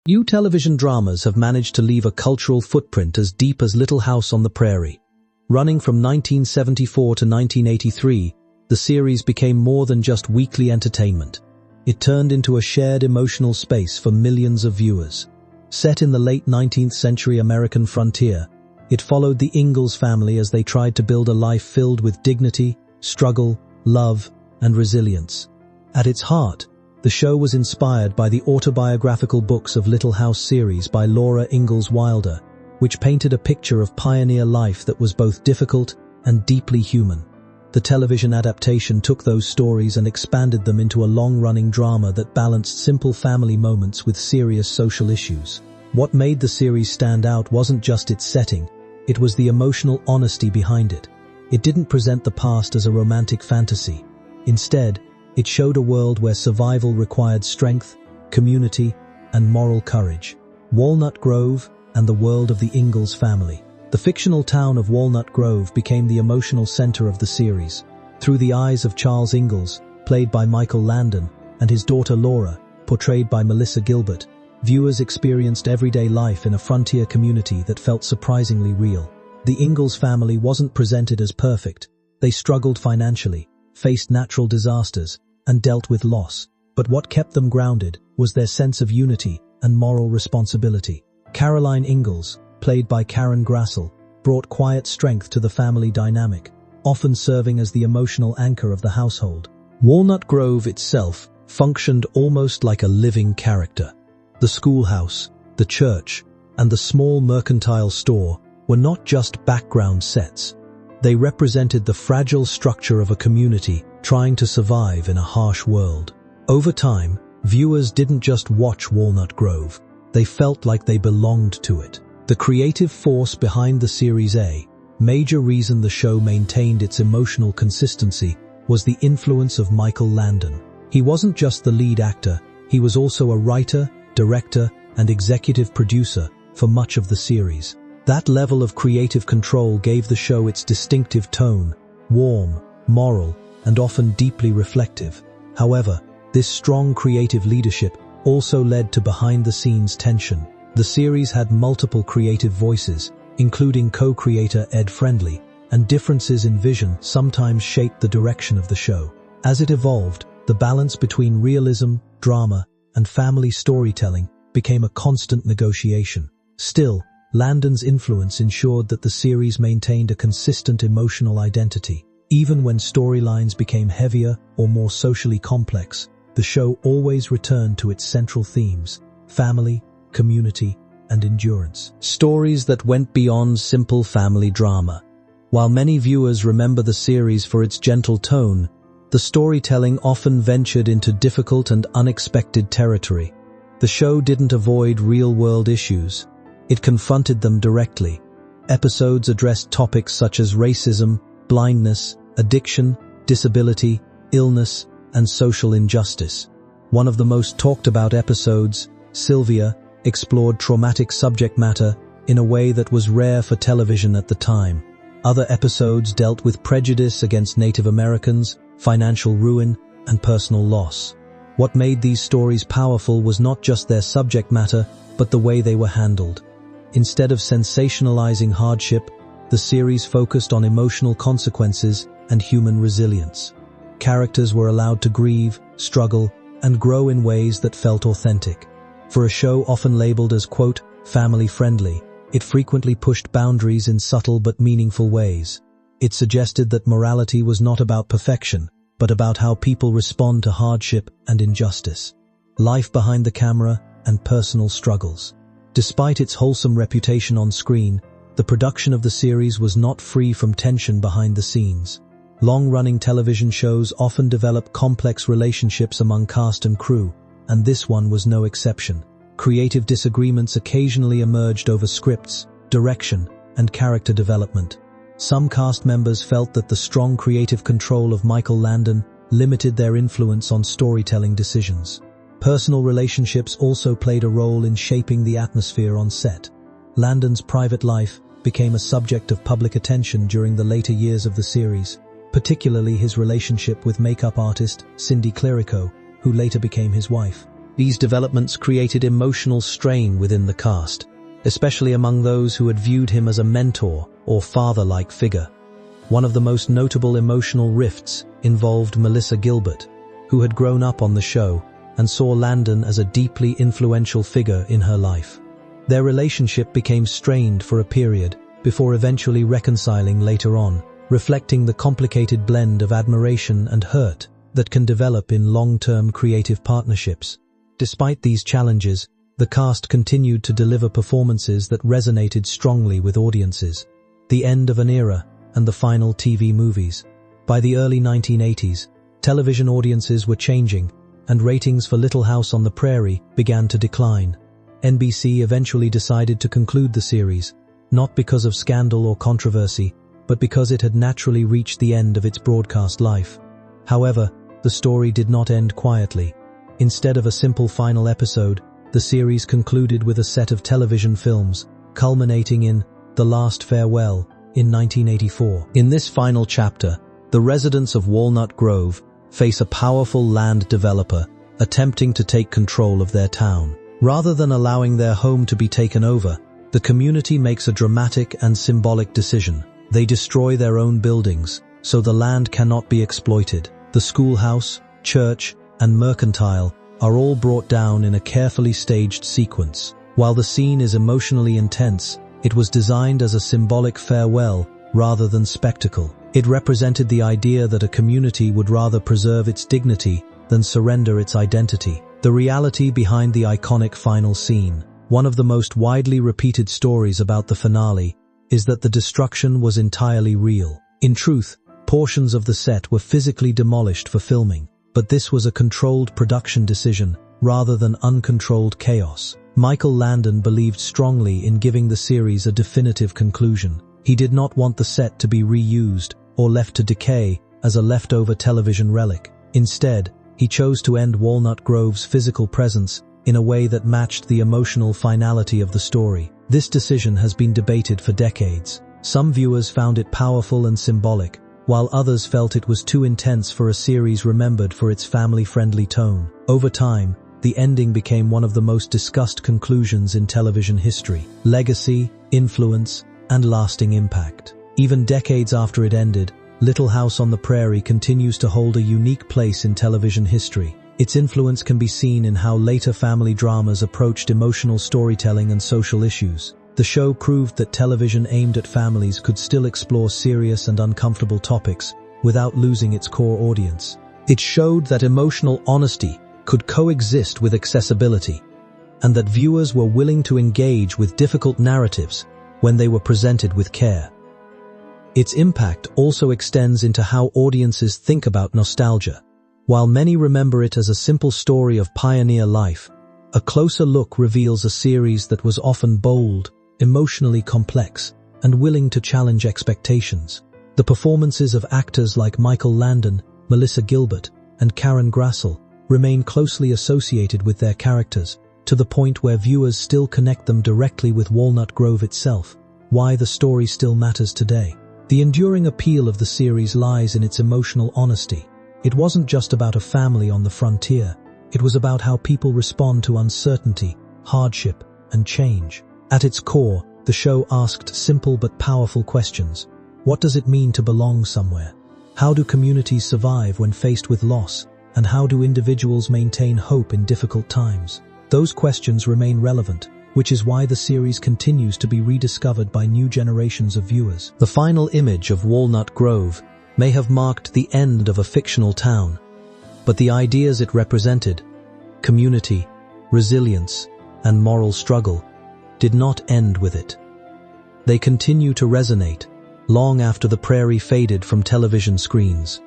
New television dramas have managed to leave a cultural footprint as deep as Little House on the Prairie. Running from 1974 to 1983, the series became more than just weekly entertainment. It turned into a shared emotional space for millions of viewers. Set in the late 19th century American frontier, it followed the Ingalls family as they tried to build a life filled with dignity, struggle, love, and resilience. At its heart, the show was inspired by the autobiographical books of Little House series by Laura Ingalls Wilder, which painted a picture of pioneer life that was both difficult and deeply human. The television adaptation took those stories and expanded them into a long-running drama that balanced simple family moments with serious social issues. What made the series stand out wasn't just its setting, it was the emotional honesty behind it. It didn't present the past as a romantic fantasy. Instead, it showed a world where survival required strength, community, and moral courage. Walnut Grove and the world of the Ingalls family. The fictional town of Walnut Grove became the emotional center of the series. Through the eyes of Charles Ingalls, played by Michael Landon, and his daughter Laura, portrayed by Melissa Gilbert, viewers experienced everyday life in a frontier community that felt surprisingly real. The Ingalls family wasn't presented as perfect. They struggled financially, faced natural disasters, and dealt with loss. But what kept them grounded was their sense of unity and moral responsibility. Caroline Ingalls, played by Karen Grassel, brought quiet strength to the family dynamic, often serving as the emotional anchor of the household. Walnut Grove itself functioned almost like a living character. The schoolhouse, the church, and the small mercantile store were not just background sets. They represented the fragile structure of a community trying to survive in a harsh world. Over time, viewers didn't just watch Walnut Grove, they felt like they belonged to it. The creative force behind the series major reason the show maintained its emotional consistency was the influence of Michael Landon. He wasn't just the lead actor, he was also a writer, director, and executive producer for much of the series. That level of creative control gave the show its distinctive tone, warm, moral, and often deeply reflective. However, this strong creative leadership also led to behind-the-scenes tension. The series had multiple creative voices, including co-creator Ed Friendly, and differences in vision sometimes shaped the direction of the show. As it evolved, the balance between realism, drama, and family storytelling became a constant negotiation. Still, Landon's influence ensured that the series maintained a consistent emotional identity. Even when storylines became heavier or more socially complex, the show always returned to its central themes: family, community, and endurance. Stories that went beyond simple family drama. While many viewers remember the series for its gentle tone, the storytelling often ventured into difficult and unexpected territory. The show didn't avoid real-world issues. It confronted them directly. Episodes addressed topics such as racism, blindness, addiction, disability, illness, and social injustice. One of the most talked about episodes, Sylvia, explored traumatic subject matter in a way that was rare for television at the time. Other episodes dealt with prejudice against Native Americans, financial ruin, and personal loss. What made these stories powerful was not just their subject matter, but the way they were handled. Instead of sensationalizing hardship, the series focused on emotional consequences and human resilience. Characters were allowed to grieve, struggle, and grow in ways that felt authentic. For a show often labeled as, quote, family-friendly, it frequently pushed boundaries in subtle but meaningful ways. It suggested that morality was not about perfection, but about how people respond to hardship and injustice. Life behind the camera and personal struggles. Despite its wholesome reputation on screen, the production of the series was not free from tension behind the scenes. Long-running television shows often develop complex relationships among cast and crew, and this one was no exception. Creative disagreements occasionally emerged over scripts, direction, and character development. Some cast members felt that the strong creative control of Michael Landon limited their influence on storytelling decisions. Personal relationships also played a role in shaping the atmosphere on set. Landon's private life became a subject of public attention during the later years of the series, particularly his relationship with makeup artist Cindy Clerico, who later became his wife. These developments created emotional strain within the cast, especially among those who had viewed him as a mentor or father-like figure. One of the most notable emotional rifts involved Melissa Gilbert, who had grown up on the show and saw Landon as a deeply influential figure in her life. Their relationship became strained for a period before eventually reconciling later on, reflecting the complicated blend of admiration and hurt that can develop in long-term creative partnerships. Despite these challenges, the cast continued to deliver performances that resonated strongly with audiences. The end of an era and the final TV movies. By the early 1980s, television audiences were changing, and ratings for Little House on the Prairie began to decline. NBC eventually decided to conclude the series, not because of scandal or controversy, but because it had naturally reached the end of its broadcast life. However, the story did not end quietly. Instead of a simple final episode, the series concluded with a set of television films, culminating in The Last Farewell in 1984. In this final chapter, the residents of Walnut Grove face a powerful land developer attempting to take control of their town. Rather than allowing their home to be taken over, the community makes a dramatic and symbolic decision. They destroy their own buildings, so the land cannot be exploited. The schoolhouse, church, and mercantile are all brought down in a carefully staged sequence. While the scene is emotionally intense, it was designed as a symbolic farewell rather than spectacle. It represented the idea that a community would rather preserve its dignity than surrender its identity. The reality behind the iconic final scene. One of the most widely repeated stories about the finale is that the destruction was entirely real. In truth, portions of the set were physically demolished for filming, but this was a controlled production decision rather than uncontrolled chaos. Michael Landon believed strongly in giving the series a definitive conclusion. He did not want the set to be reused or left to decay as a leftover television relic. Instead, he chose to end Walnut Grove's physical presence in a way that matched the emotional finality of the story. This decision has been debated for decades. Some viewers found it powerful and symbolic, while others felt it was too intense for a series remembered for its family-friendly tone. Over time, the ending became one of the most discussed conclusions in television history. Legacy, influence, and lasting impact. Even decades after it ended, Little House on the Prairie continues to hold a unique place in television history. Its influence can be seen in how later family dramas approached emotional storytelling and social issues. The show proved that television aimed at families could still explore serious and uncomfortable topics without losing its core audience. It showed that emotional honesty could coexist with accessibility, and that viewers were willing to engage with difficult narratives when they were presented with care. Its impact also extends into how audiences think about nostalgia. While many remember it as a simple story of pioneer life, a closer look reveals a series that was often bold, emotionally complex, and willing to challenge expectations. The performances of actors like Michael Landon, Melissa Gilbert, and Karen Grassel remain closely associated with their characters, to the point where viewers still connect them directly with Walnut Grove itself. Why the story still matters today. The enduring appeal of the series lies in its emotional honesty. It wasn't just about a family on the frontier. It was about how people respond to uncertainty, hardship, and change. At its core, the show asked simple but powerful questions. What does it mean to belong somewhere? How do communities survive when faced with loss? And how do individuals maintain hope in difficult times? Those questions remain relevant, which is why the series continues to be rediscovered by new generations of viewers. The final image of Walnut Grove may have marked the end of a fictional town, but the ideas it represented, community, resilience, and moral struggle, did not end with it. They continue to resonate long after the prairie faded from television screens.